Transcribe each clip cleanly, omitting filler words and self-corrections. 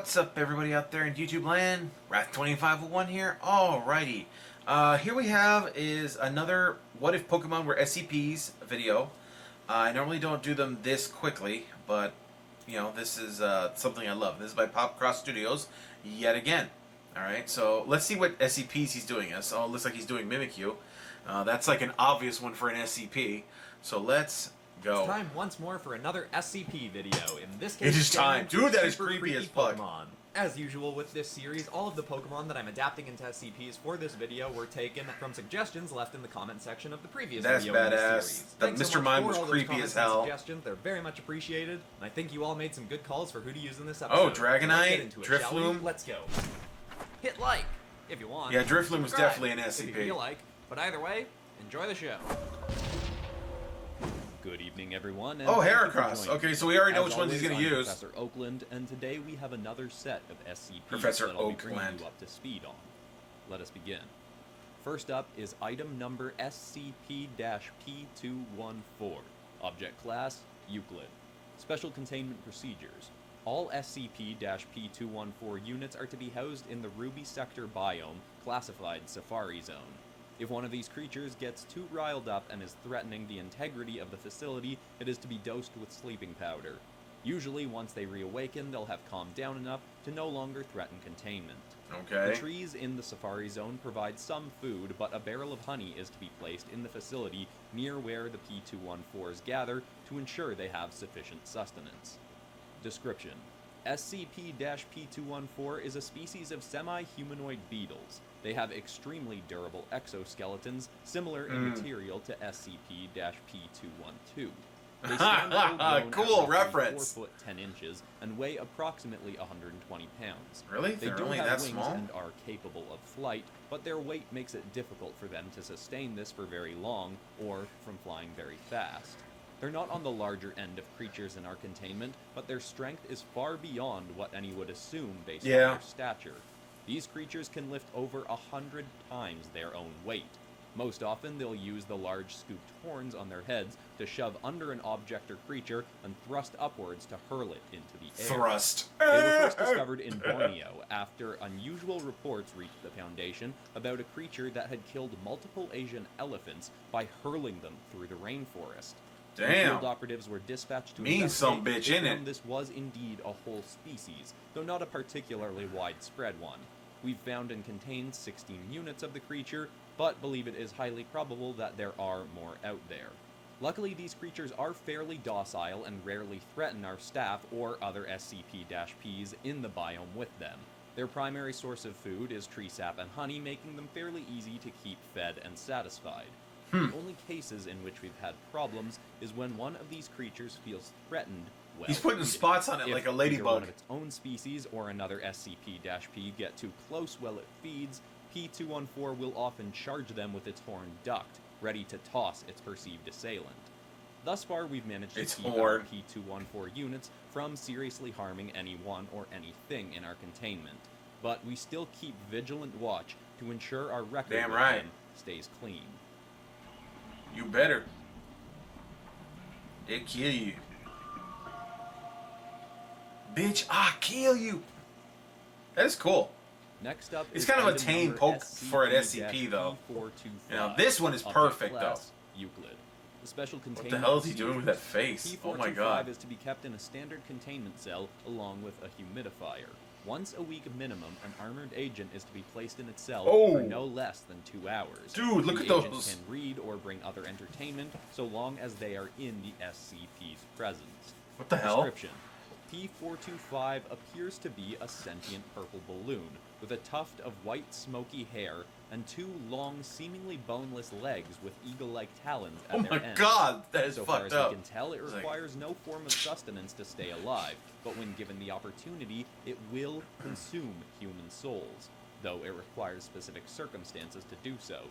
What's up, everybody out there in YouTube land? Wrath2501 here. Alrighty. Here we have is another What If Pokemon Were SCPs video. I normally don't do them this quickly, but, you know, this is something I love. This is by Popcross Studios, yet again. Alright, so let's see what SCPs he's doing. So it looks like he's doing Mimikyu. That's like an obvious one for an SCP. So let's go. It's time once more for another SCP video. In this case, It is time. Dude, that is creepy as fuck. Pokemon. As usual with this series, all of the Pokemon that I'm adapting into SCPs for this video were taken from suggestions left in the comment section of the previous video in this series. That Thanks so Mr. much Mime for was all those creepy comments as hell. and suggestions. They're very much appreciated, and I think you all made some good calls for who to use in this episode. Oh, Dragonite, Let's get into it, shall we? Drifloon. Let's go. Hit like if you want. Yeah, Drifloon was Subscribe definitely an if you SCP. feel like, but either way, enjoy the show. Good evening, everyone. And Oh, thank you for Heracross. joining Okay, me. so we already know As which ones he's always, going to I'm use. Professor Oakland, and today we have another set of SCPs Professor that I'll be bringing Oakland. you up to speed on. Let us begin. First up is item number SCP-P214. Object class, Euclid. Special containment procedures. All SCP-P214 units are to be housed in the Ruby Sector biome, classified Safari Zone. If one of these creatures gets too riled up and is threatening the integrity of the facility, it is to be dosed with sleeping powder. Usually, once they reawaken, they'll have calmed down enough to no longer threaten containment. Okay. The trees in the Safari Zone provide some food, but a barrel of honey is to be placed in the facility near where the P214s gather to ensure they have sufficient sustenance. Description: SCP-P214 is a species of semi-humanoid beetles. They have extremely durable exoskeletons, similar in material to SCP-P212. They stand full-grown Cool at roughly reference. 4 foot 10 inches and weigh approximately 120 pounds. Really? They They're do only have that wings small? and are capable of flight, but their weight makes it difficult for them to sustain this for very long, or from flying very fast. They're not on the larger end of creatures in our containment, but their strength is far beyond what any would assume based on their stature. These creatures can lift over 100 times their own weight. Most often, they'll use the large scooped horns on their heads to shove under an object or creature and thrust upwards to hurl it into the air. Thrust. They were first discovered in Borneo after unusual reports reached the Foundation about a creature that had killed multiple Asian elephants by hurling them through the rainforest. When Damn. field operatives were dispatched to Mean some investigate, bitch, they innit? found this was indeed a whole species, though not a particularly widespread one. We've found and contained 16 units of the creature, but believe it is highly probable that there are more out there. Luckily, these creatures are fairly docile and rarely threaten our staff or other SCP-Ps in the biome with them. Their primary source of food is tree sap and honey, making them fairly easy to keep fed and satisfied. The only cases in which we've had problems is when one of these creatures feels threatened. Well, He's putting spots on it if like a either ladybug. one of its own species or another SCP-P get too close while it feeds, P214 will often charge them with its horned duct, ready to toss its perceived assailant. Thus far, we've managed to keep our P214 units from seriously harming anyone or anything in our containment, but we still keep vigilant watch to ensure our record Damn with right. them stays clean. You better. They kill you. Bitch, I kill you. That is cool. Next up, It's is kind of a item tame number poke for an SCP, though. SCP-425. You know, this one is Object perfect, class, Euclid. The special What containment the hell is he doing with that procedures. face? P425 Oh my god. is to be kept in a standard containment cell along with a humidifier. Once a week minimum, an armored agent is to be placed in its cell for no less than 2 hours. Dude, look the at agent those. can read or bring other entertainment so long as they are in the SCP's presence. What the hell? Description: P425 appears to be a sentient purple balloon, with a tuft of white smoky hair and 2 long, seemingly boneless legs with eagle-like talons at Oh their my ends. god, that is So far fucked as up. we can tell, it It's like- requires no form of sustenance to stay alive, but when given the opportunity, it will consume human souls, though it requires specific circumstances to do so.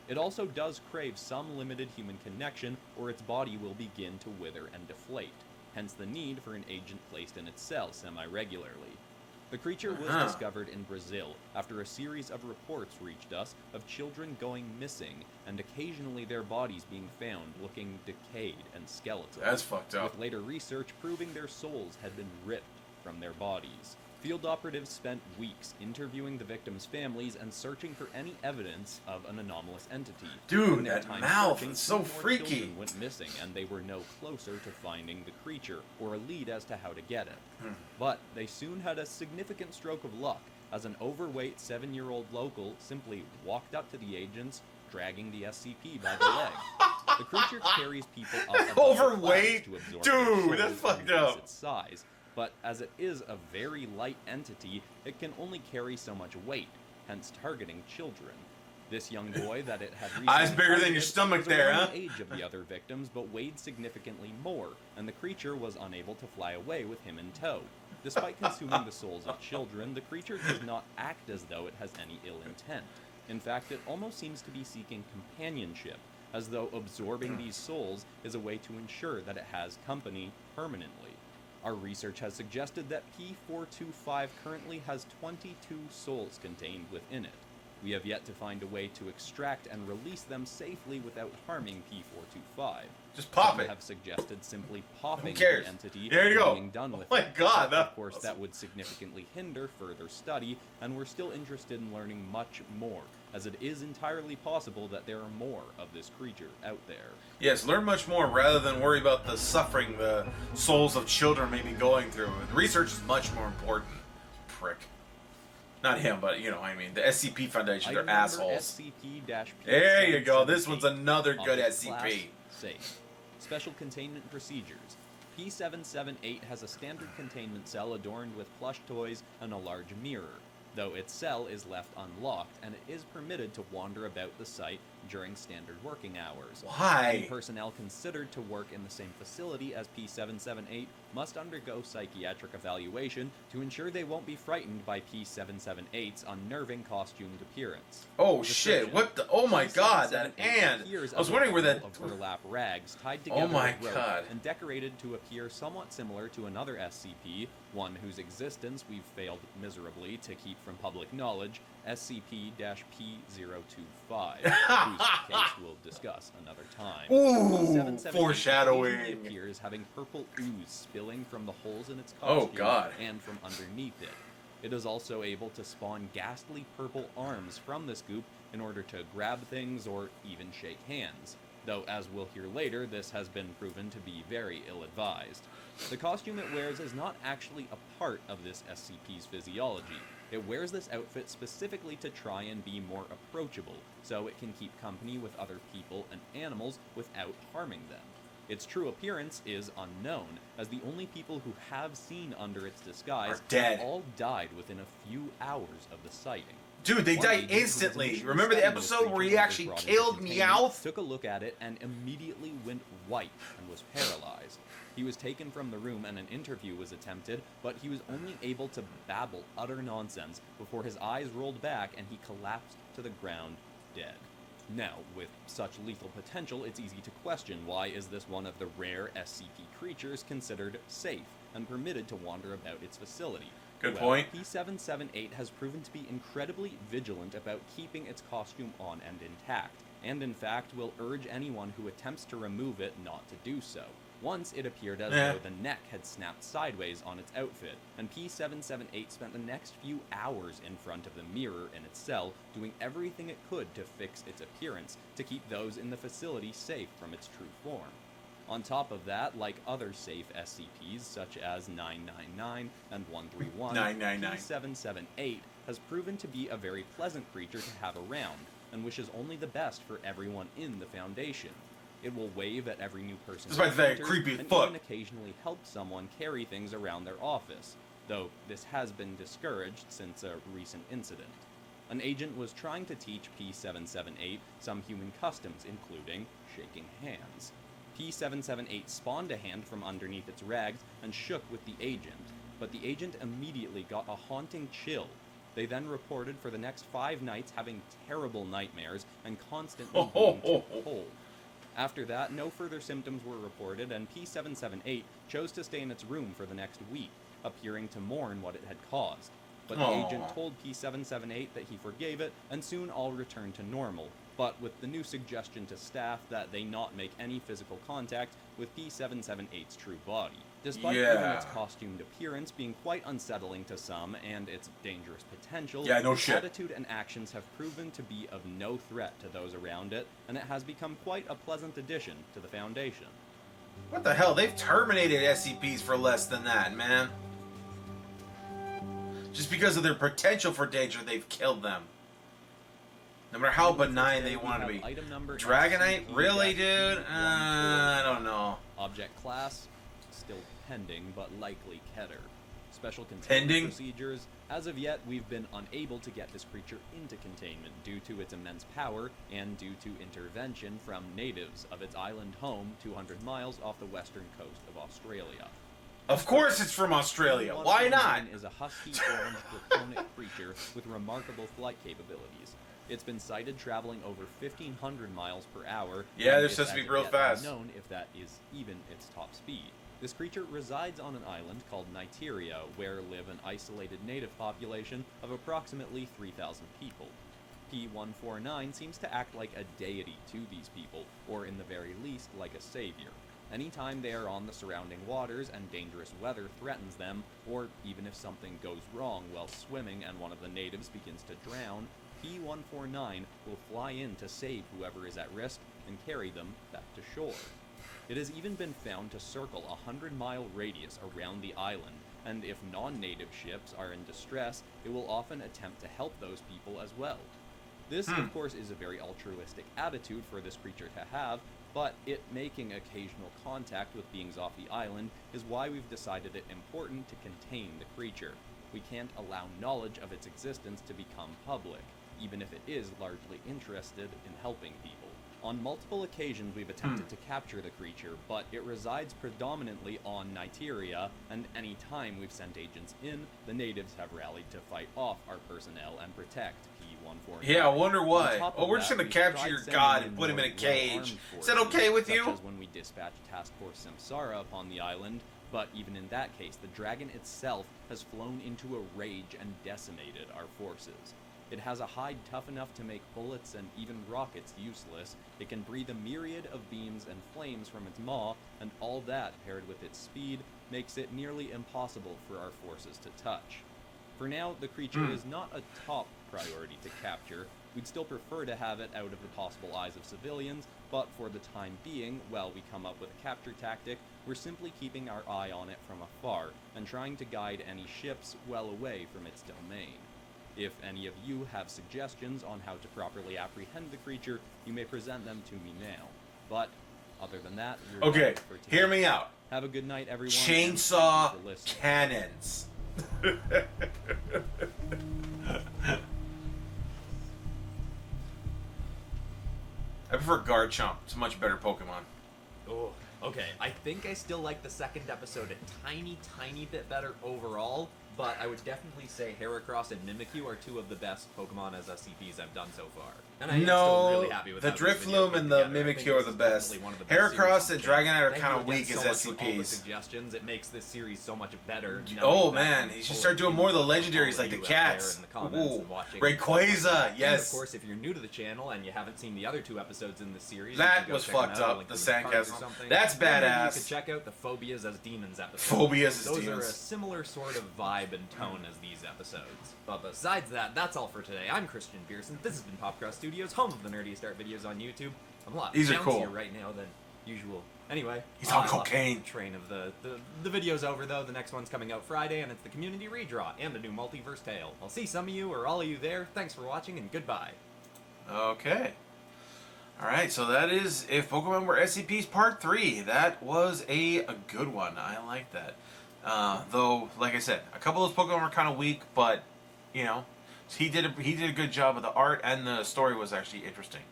It also does crave some limited human connection, or its body will begin to wither and deflate, hence the need for an agent placed in its cell semi-regularly. The creature was discovered in Brazil after a series of reports reached us of children going missing and occasionally their bodies being found looking decayed and skeletal. That's fucked up. With later research proving their souls had been ripped from their bodies. Field operatives spent weeks interviewing the victims' families and searching for any evidence of an anomalous entity. Dude, In their that time mouth searching, is so 2 more freaky. children went missing, and they were no closer to finding the creature or a lead as to how to get it. But they soon had a significant stroke of luck, as an overweight 7-year-old local simply walked up to the agents, dragging the SCP by the leg. The creature carries people up above Overweight? the clouds to absorb Dude, their that's souls fucked and increase up. its size. But as it is a very light entity, it can only carry so much weight, hence targeting children. This young boy that it had recently Eyes bigger than your targeted stomach was there, around huh? the age of the other victims, but weighed significantly more, and the creature was unable to fly away with him in tow. Despite consuming the souls of children, the creature does not act as though it has any ill intent. In fact, it almost seems to be seeking companionship, as though absorbing these souls is a way to ensure that it has company permanently. Our research has suggested that P425 currently has 22 souls contained within it. We have yet to find a way to extract and release them safely without harming P425. Just pop Some it. have suggested simply popping cares? the entity There you and go. being done with Oh my it. God, Of course, that would significantly hinder further study, and we're still interested in learning much more, as it is entirely possible that there are more of this creature out there. Yes, learn much more rather than worry about the suffering the souls of children may be going through. Research is much more important. Prick. Not him, but you know, I mean, the SCP Foundation, they're Item number assholes. SCP-P778, There you go. This one's another good Object class, SCP. safe. Special containment procedures. P778 has a standard containment cell adorned with plush toys and a large mirror, though its cell is left unlocked and it is permitted to wander about the site during standard working hours. Any Why? personnel considered to work in the same facility as P778 must undergo psychiatric evaluation to ensure they won't be frightened by P778's unnerving costumed appearance. Oh shit! Description. What the? Oh my god! That P778 hand! appears I was as a wondering where that. bundle of burlap rags tied together Oh my with rope god! and decorated to appear somewhat similar to another SCP, one whose existence we've failed miserably to keep from public knowledge, SCP-P025, whose case we'll discuss another time. Ooh, P778 occasionally foreshadowing. appears having purple ooze spilling from the holes in its Oh, costume God. and from underneath it. It is also able to spawn ghastly purple arms from this goop in order to grab things or even shake hands, though as we'll hear later, this has been proven to be very ill-advised. The costume it wears is not actually a part of this SCP's physiology. It wears this outfit specifically to try and be more approachable, so it can keep company with other people and animals without harming them. Its true appearance is unknown, as the only people who have seen under its disguise Are dead. have all died within a few hours of the sighting. Dude, they One die agent who was instantly. initially Remember the studying this episode where he creature actually that was brought killed into containment, Meowth? took a look at it and immediately went white and was paralyzed. He was taken from the room and an interview was attempted, but he was only able to babble utter nonsense before his eyes rolled back and he collapsed to the ground dead. Now, with such lethal potential, it's easy to question why is this one of the rare SCP creatures considered safe and permitted to wander about its facility. Good Well, point. P778 has proven to be incredibly vigilant about keeping its costume on and intact, and in fact will urge anyone who attempts to remove it not to do so. Once it appeared as though the neck had snapped sideways on its outfit, and P778 spent the next few hours in front of the mirror in its cell, doing everything it could to fix its appearance, to keep those in the facility safe from its true form. On top of that, like other safe SCPs such as 999 and 131, 999. P778 has proven to be a very pleasant creature to have around, and wishes only the best for everyone in the Foundation. It will wave at every new person Despite it that enters, creepy and foot. even occasionally help someone carry things around their office, though this has been discouraged since a recent incident. An agent was trying to teach P778 some human customs, including shaking hands. P778 spawned a hand from underneath its rags and shook with the agent, but the agent immediately got a haunting chill. They then reported for the next 5 nights having terrible nightmares and constantly being too cold. After that, no further symptoms were reported, and P778 chose to stay in its room for the next week, appearing to mourn what it had caused. But the agent told P778 that he forgave it, and soon all returned to normal. but with the new suggestion to staff that they not make any physical contact with P778's true body. Despite even its costumed appearance being quite unsettling to some and its dangerous potential, its attitude and actions have proven to be of no threat to those around it, and it has become quite a pleasant addition to the Foundation. What the hell? They've terminated SCPs for less than that, man. Just because of their potential for danger, they've killed them. No matter how benign they want to be. Dragonite? Really, dude? I don't know. Object class? Still pending, but likely Keter. Special containment procedures. As of yet, we've been unable to get this creature into containment due to its immense power and due to intervention from natives of its island home 200 miles off the western coast of Australia. Of course it's from Australia. Why not? Is a husky orange draconic creature with remarkable flight capabilities. It's been sighted traveling over 1,500 miles per hour. Yeah, they're supposed to be real fast. Unknown if that is even its top speed. This creature resides on an island called Niteria, where live an isolated native population of approximately 3,000 people. P149 seems to act like a deity to these people, or in the very least, like a savior. Anytime they are on the surrounding waters and dangerous weather threatens them, or even if something goes wrong while swimming and one of the natives begins to drown, P149 will fly in to save whoever is at risk and carry them back to shore. It has even been found to circle a 100-mile radius around the island, and if non-native ships are in distress, it will often attempt to help those people as well. This, of course, is a very altruistic attitude for this creature to have, but it making occasional contact with beings off the island is why we've decided it important to contain the creature. We can't allow knowledge of its existence to become public, even if it is largely interested in helping people. On multiple occasions we've attempted to capture the creature, but it resides predominantly on Niteria, and any time we've sent agents in, the natives have rallied to fight off our personnel and protect P149. Yeah, I wonder why. Oh, we're just gonna capture your god and put him in a cage. Is that okay with you? Such as when we dispatched Task Force Samsara upon the island, but even in that case, the dragon itself has flown into a rage and decimated our forces. It has a hide tough enough to make bullets and even rockets useless. It can breathe a myriad of beams and flames from its maw, and all that, paired with its speed, makes it nearly impossible for our forces to touch. For now, the creature is not a top priority to capture. We'd still prefer to have it out of the possible eyes of civilians, but for the time being, while we come up with a capture tactic, we're simply keeping our eye on it from afar, and trying to guide any ships well away from its domain. If any of you have suggestions on how to properly apprehend the creature, you may present them to me now. But, other than that, we're okay, done for today. hear me out. Have a good night, everyone. Chainsaw cannons. I prefer Garchomp. It's a much better Pokemon. Oh, okay. I think I still like the second episode a tiny bit better overall, but I would definitely say Heracross and Mimikyu are two of the best Pokemon as SCPs I've done so far. And I am still really happy with the Drifloom and the Mimikyu are the best. Heracross and Dragonite are kind of weak as SCPs. Suggestions. It makes this series so much better. Oh man, you should start doing more of the legendaries like the cats. Ooh, Rayquaza, yes. And of course, if you're new to the channel and you haven't seen the other two episodes in the series, that was fucked up. The Sandcastle. That's badass. You could check out the Phobias as Demons episode. Phobias as Those Demons. are a similar sort of vibe and tone as these episodes. But besides that, that's all for today. I'm Christian Pearson. This has been Popcross Studios, home of the nerdiest art videos on YouTube. I'm a lot These are bouncier cool. right now than usual. Anyway, he's on cocaine. Train of the video's over though. The next one's coming out Friday, and it's the community redraw and a new multiverse tale. I'll see some of you or all of you there. Thanks for watching and goodbye. Okay. Alright, so that is If Pokemon Were SCPs Part 3. That was a good one. I like that. Though, like I said, a couple of those Pokemon were kind of weak, but, you know, he did a good job of the art, and the story was actually interesting.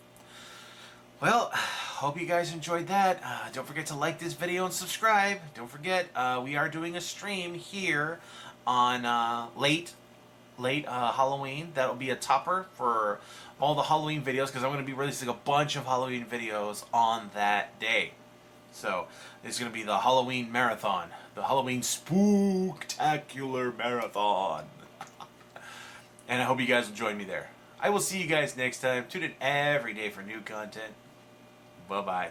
Well, hope you guys enjoyed that. Don't forget to like this video and subscribe. Don't forget, we are doing a stream here on late Halloween. That'll be a topper for all the Halloween videos, because I'm going to be releasing a bunch of Halloween videos on that day. So, it's going to be the Halloween Marathon. The Halloween Spooktacular Marathon. And I hope you guys will join me there. I will see you guys next time. Tune in every day for new content. Bye-bye.